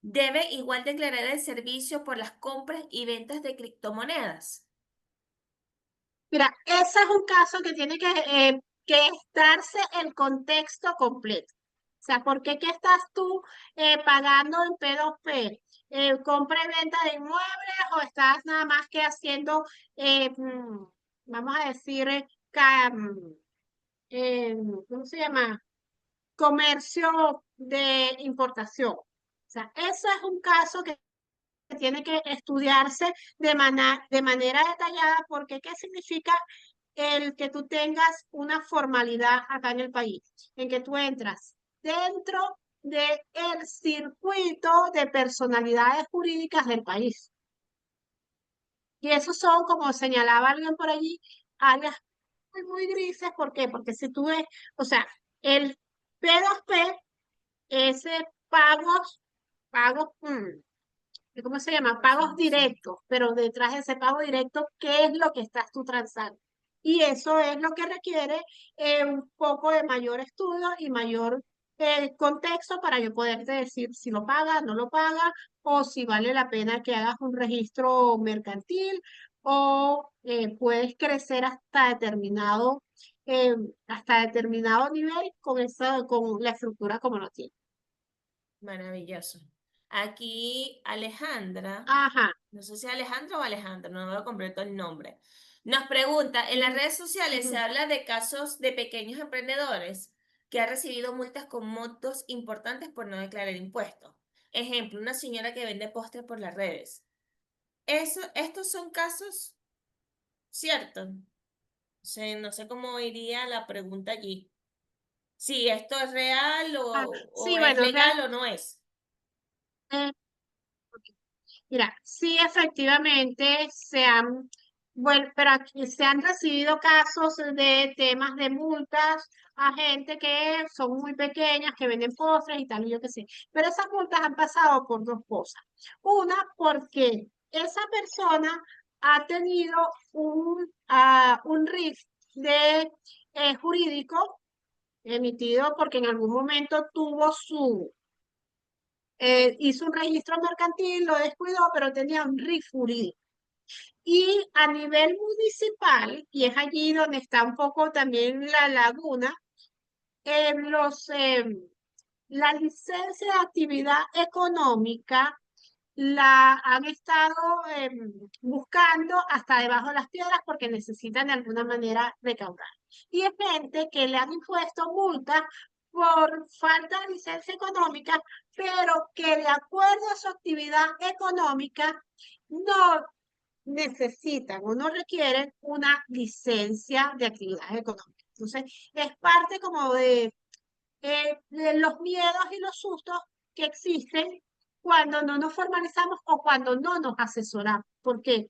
deben igual declarar el servicio por las compras y ventas de criptomonedas?
Mira, ese es un caso que tiene que darse el contexto completo. O sea, ¿por qué estás tú pagando en P2P? ¿Compra y venta de inmuebles o estás nada más que haciendo, vamos a decir, ¿cómo se llama? Comercio de importación. O sea, eso es un caso que tiene que estudiarse de manera detallada porque ¿qué significa el que tú tengas una formalidad acá en el país? En que tú entras dentro del circuito de personalidades jurídicas del país. Y esos son, como señalaba alguien por allí, áreas muy grises. ¿Por qué? Porque si tú ves, o sea, el P2P, ese pagos, ¿cómo se llama? Pagos
Sí.
directos, pero detrás de ese pago directo, ¿qué es lo que estás tú transando? Y eso es lo que requiere un poco de mayor estudio y mayor contexto para yo poderte decir si lo paga, no lo paga, o si vale la pena que hagas un registro mercantil, o puedes crecer eh, hasta determinado nivel con la estructura como lo tienes.
Maravilloso. Aquí Alejandra,
Ajá.
no sé si Alejandra o Alejandra, no me veo completo el nombre, nos pregunta, en las
Ujú,
redes sociales se
ujú.
habla de casos de pequeños emprendedores que ha recibido multas con montos importantes por no declarar impuestos. Ejemplo, una señora que vende postres por las redes. Estos son casos ciertos. No sé cómo iría la pregunta allí. Si esto es real
Ah,
o
sí,
es
bueno,
legal o no es.
mira, sí, efectivamente se han, bueno, pero aquí se han recibido casos de temas de multas a gente que son muy pequeñas, que venden postres y tal, y yo qué sé. Pero esas multas han pasado por dos cosas. Una, porque esa persona ha tenido un RIF de jurídico emitido porque en algún momento tuvo hizo un registro mercantil, lo descuidó, pero tenía un RIF jurídico. Y a nivel municipal, y es allí donde está un poco también la laguna, los, la licencia de actividad económica la han estado buscando hasta debajo de las piedras porque necesitan de alguna manera recaudar. Y es gente que le han impuesto multas por falta de licencia económica, pero que de acuerdo a su actividad económica no necesitan o no requieren una licencia de actividad económica. Entonces, es parte como de los miedos y los sustos que existen cuando no nos formalizamos o cuando no nos asesoramos. Porque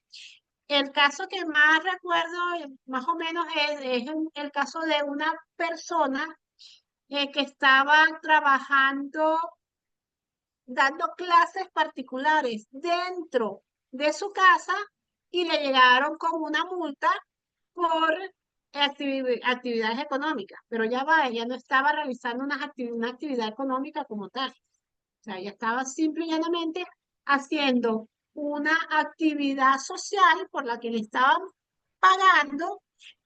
el caso que más recuerdo, más o menos, es el caso de una persona que estaba trabajando, dando clases particulares dentro de su casa y le llegaron con una multa por actividades económicas, pero ya va, ella no estaba realizando una actividad económica como tal. O sea, ella estaba simple y llanamente haciendo una actividad social por la que le estaban pagando,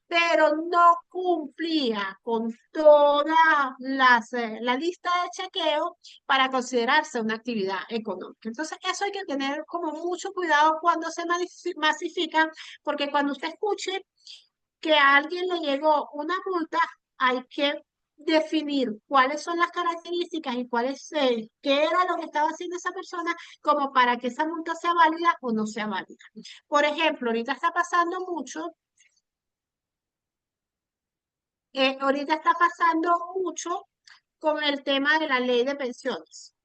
pero no cumplía con toda la lista de chequeo para considerarse una actividad económica. Entonces, eso hay que tener como mucho cuidado cuando se masifica, porque cuando usted escuche que a alguien le llegó una multa, hay que definir cuáles son las características y qué era lo que estaba haciendo esa persona como para que esa multa sea válida o no sea válida. Por ejemplo, ahorita está pasando mucho, ahorita está pasando mucho con el tema de la ley de pensiones.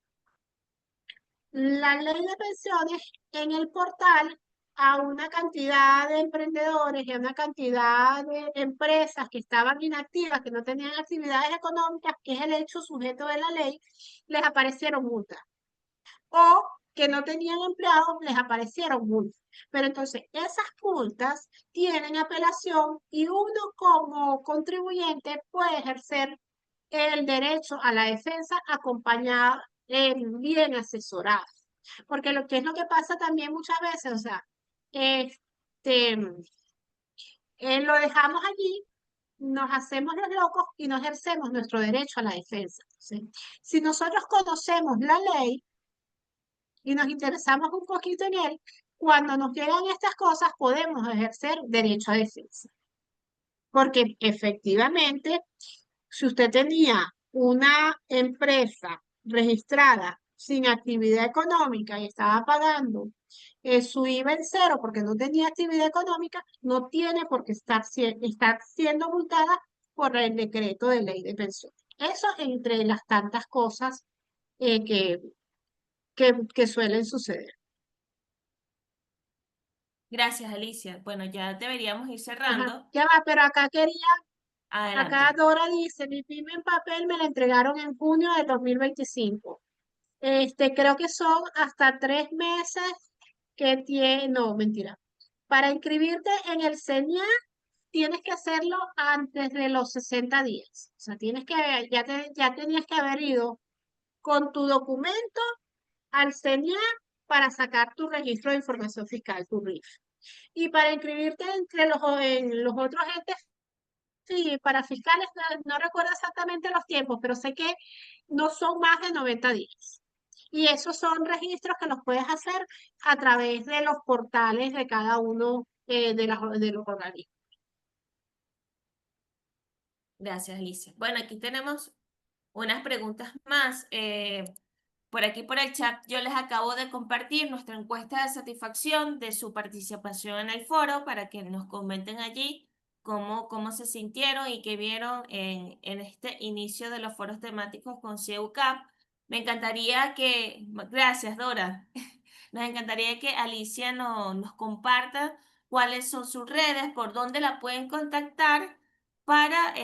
La ley de pensiones en el portal a una cantidad de emprendedores y a una cantidad de empresas que estaban inactivas, que no tenían actividades económicas, que es el hecho sujeto de la ley, les aparecieron multas. O que no tenían empleados, les aparecieron multas. Pero entonces esas multas tienen apelación y uno como contribuyente puede ejercer el derecho a la defensa acompañado, bien asesorado. Porque lo que es lo que pasa también muchas veces, o sea, este, lo dejamos allí, nos hacemos los locos y no ejercemos nuestro derecho a la defensa. ¿Sí? Si nosotros conocemos la ley y nos interesamos un poquito en él, cuando nos llegan estas cosas podemos ejercer derecho a defensa. Porque efectivamente, si usted tenía una empresa registrada sin actividad económica y estaba pagando su IVA en cero porque no tenía actividad económica, no tiene por qué estar siendo multada por el decreto de ley de pensión. Eso entre las tantas cosas eh, que, que suelen suceder.
Gracias, Alicia. Bueno, ya deberíamos ir
Ajá,
cerrando.
ya va, pero acá
Adelante.
Dora dice, mi PYME en papel me la entregaron en junio de 2025. Creo que son hasta 3 meses que tiene, no, mentira. Para inscribirte en el CENIA tienes que hacerlo antes de los 60 días. O sea, ya tenías que haber ido con tu documento al CENIA para sacar tu registro de información fiscal, tu RIF. Y para inscribirte en los otros entes, sí, para fiscales, no recuerdo exactamente los tiempos, pero sé que no son más de 90 días. Y esos son registros que los puedes hacer a través de los portales de cada uno de los organismos.
Gracias, Alicia. Bueno, aquí tenemos Unas preguntas más. Por aquí por el chat yo les acabo de compartir nuestra encuesta de satisfacción de su participación en el foro para que nos comenten allí cómo se sintieron y qué vieron en este inicio de los foros temáticos con CEUCAP. Me encantaría gracias Dora, nos encantaría que Alicia nos comparta cuáles son sus redes, por dónde la pueden contactar para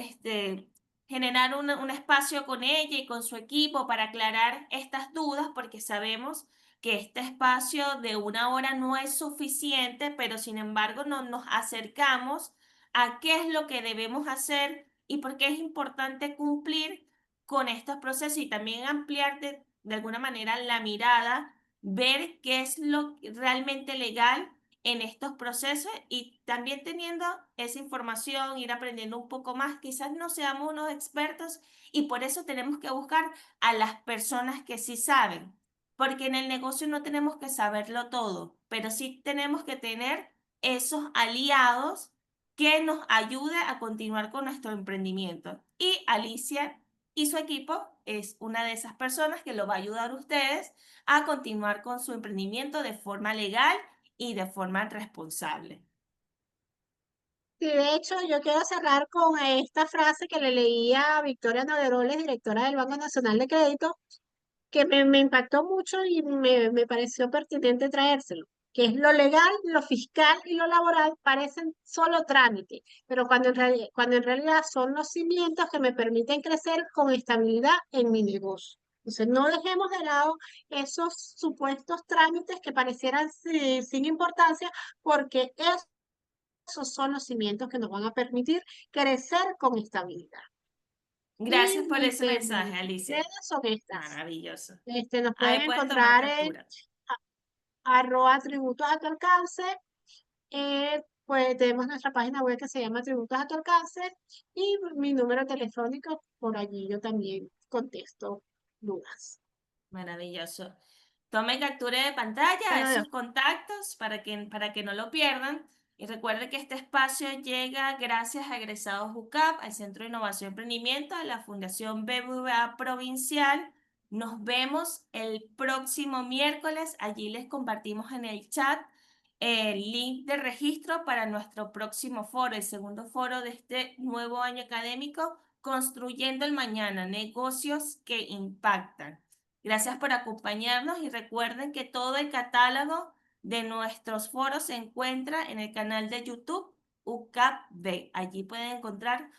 generar un espacio con ella y con su equipo para aclarar estas dudas, porque sabemos que este espacio de 1 hora no es suficiente, pero sin embargo no, nos acercamos a qué es lo que debemos hacer y por qué es importante cumplir con estos procesos y también ampliar de alguna manera la mirada, ver qué es lo realmente legal en estos procesos y también teniendo esa información, ir aprendiendo un poco más. Quizás no seamos unos expertos y por eso tenemos que buscar a las personas que sí saben, porque en el negocio no tenemos que saberlo todo, pero sí tenemos que tener esos aliados que nos ayude a continuar con nuestro emprendimiento. Y Alicia y su equipo es una de esas personas que lo va a ayudar a ustedes a continuar con su emprendimiento de forma legal y de forma responsable.
Y de hecho, yo quiero cerrar con esta frase que le leía a Victoria Noderoles, directora del Banco Nacional de Crédito, que me impactó mucho y me pareció pertinente traérselo, que es lo legal, lo fiscal y lo laboral parecen solo trámite, pero cuando en realidad son los cimientos que me permiten crecer con estabilidad en mi negocio. Entonces, no dejemos de lado esos supuestos trámites que parecieran sin importancia, porque esos son los cimientos que nos van a permitir crecer con estabilidad. Y
Gracias por ese mensaje,
mis redes
Alicia.
son estas.
Maravilloso.
Nos
Ahí
pueden
pueden tomar
encontrar en
captura.
@tributos a tu alcance. Pues tenemos nuestra página web que se llama Tributos a tu alcance y mi número telefónico, por allí yo también contesto dudas.
Maravilloso. Tome captura de pantalla de
Bueno,
sus contactos para que no lo pierdan. Y recuerde que este espacio llega gracias a Egresados UCAP, al Centro de Innovación y Emprendimiento, a la Fundación BBVA Provincial. Nos vemos el próximo miércoles. Allí les compartimos en el chat el link de registro para nuestro próximo foro, el segundo foro de este nuevo año académico, Construyendo el Mañana, negocios que impactan. Gracias por acompañarnos y recuerden que todo el catálogo de nuestros foros se encuentra en el canal de YouTube UCAP-B. Allí pueden encontrar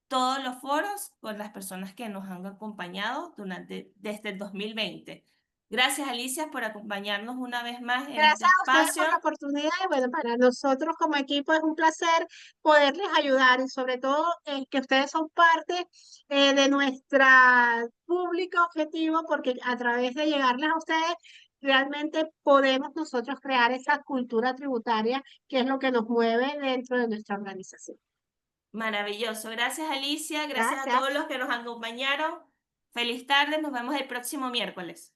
todos los foros con las personas que nos han acompañado desde el 2020. Gracias, Alicia, por acompañarnos una vez más en este
gracias a ustedes
espacio.
por la oportunidad y bueno, para nosotros como equipo es un placer poderles ayudar y sobre todo que ustedes son parte de nuestro público objetivo porque a través de llegarles a ustedes realmente podemos nosotros crear esa cultura tributaria que es lo que nos mueve dentro de nuestra organización.
Maravilloso. Gracias, Alicia. Gracias a todos
Gracias.
los que nos acompañaron. Feliz tarde. Nos vemos el próximo miércoles.